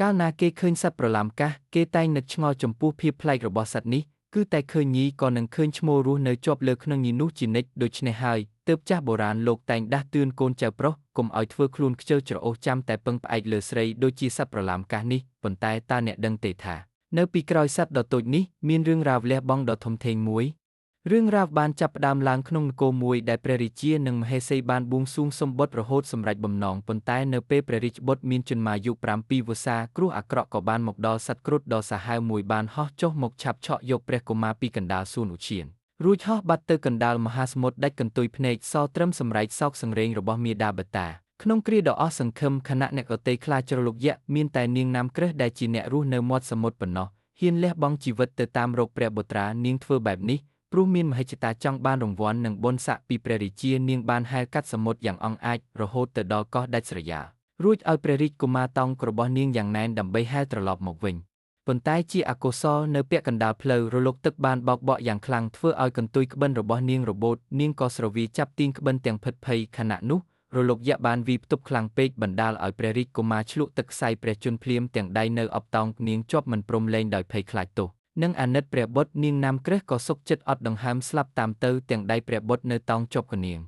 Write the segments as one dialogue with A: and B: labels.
A: កាលណាគេឃើញសត្វប្រឡាំកាសគេតែងនឹកឆ្ងល់ចំពោះភាពប្លែករបស់សត្វនេះគឺតែឃើញញីក៏នឹងឃើញឈ្មោលរស់នៅជាប់លើក្នុងញីនោះជានិច្ចដូច្នេះហើយទើបចាស់បុរាណលោកតែងដាស់តឿនកូនចៅប្រុសកុំឲ្យធ្វើខ្លួនខ្ជិលច្រអូសចាំតែពឹងផ្អែកលើស្រីដូចជាសត្វប្រឡាំកាសនេះប៉ុន្តែតើអ្នកដឹងទេថានៅពីក្រោយសត្វដ៏តូចនេះមានរឿងរ៉ាវលះបង់ដ៏ធំធេងមួយរឿងរ៉ាវបានចាប់ផ្ដើមឡើងក្នុងនគរមួយដែលព្រះរាជានិងមហេសីបានបួងសួងសុំបុត្ររហូតសម្រេចបំណងប៉ុន្តែនៅពេលព្រះរាជបុត្រមានជន្មាយុ7 វស្សាគ្រោះអាក្រក់ក៏បានមកដល់សត្វគ្រុឌដ៏សាហាវមួយបានហោះចុះមកឆាប់ឆក់យកព្រះកុមារពីកណ្ដាលសួនឧទ្យានរួចហោះបាត់ទៅកណ្ដាលមហាសមុទ្រដាច់កន្ទុយភ្នែកសត្រឹមសម្រែកសោកសង្រេងរបស់មាតាបតាក្នុងគ្រាដ៏អស់សង្ឃឹមខណៈអ្នកដទៃខ្លាចជ្រលុកយក្សមានតែនាងណាមក្រឹសដែលជាអ្នករស់នៅមាត់សមុទ្រប៉ុណ្ណោះហ៊ានលះបង់ជីវិតទៅតាមរកព្រះបុត្រានាងធ្វើបែបនេះព្រោះមានមហិច្ឆតាចង់បានរង្វាន់និងបុណ្យស័ក្តិពីព្រះរាជានាងបានហែលកាត់សមុទ្រយ៉ាងអង់អាចរហូតទៅដល់កោះដាច់ស្រយាលរួចឲ្យព្រះរាជកុមារតោងរបស់នាងយ៉ាងណែនដើម្បីហែលត្រឡប់មកវិញប៉ុន្តែជាអកុសលនៅពាក់កណ្ដាលផ្លូវរលកទឹកបានបោកបក់យ៉ាងខ្លាំងធ្វើឲ្យកន្ទុយក្បិនរបស់នាងរបូតនាងក៏ស្រវីចាប់ទាញក្បិនទាំងភិតភ័យខណៈនោះរលកយក្សបានវាយផ្ទប់ខ្លាំងពេកបណ្ដាលឲ្យព្រះរាជកុមារឆ្លក់ទឹកខ្សែព្រះជន្មភ្លាមទាំងដៃនៅអបតោងនាងជាប់មិនព្រមលែងដោយភ័យខ្លាចទោសនិងអាណិតព្រះបុត្រនាងណាមក្រឹសក៏សុខចិត្តអត់ដង្ហើមស្លាប់តាមទៅទាំងដៃព្រះបុត្រនៅតោងជាប់កនាង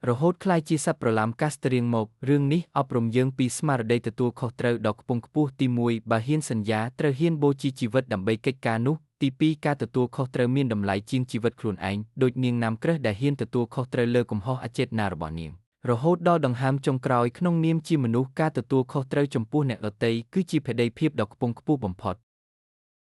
A: រហូតក្លាយជាសត្វប្រឡាំកាសត្រៀងមករឿងនេះអប់រំយើងពីស្មារតីទទួលខុសត្រូវដ៏ខ្ពង់ខ្ពស់ទី1បើហ៊ានសន្យាត្រូវហ៊ានបូជាជីវិតដើម្បីកិច្ចការនោះទី2ការទទួលខុសត្រូវមានតម្លៃជាងជីវិតខ្លួនឯងដូចនាងណាមក្រឹសដែលហ៊ានទទួលខុសត្រូវលើកំហុសអចេតនារបស់នាងរហូតដល់ដង្ហើមចុងក្រោយក្នុងនាមជាមនុស្សការទទួលខុសត្រូវចំពោះអ្នកដទៃគឺជាភក្តីភាពដ៏ខ្ពង់ខ្ពស់បំផុត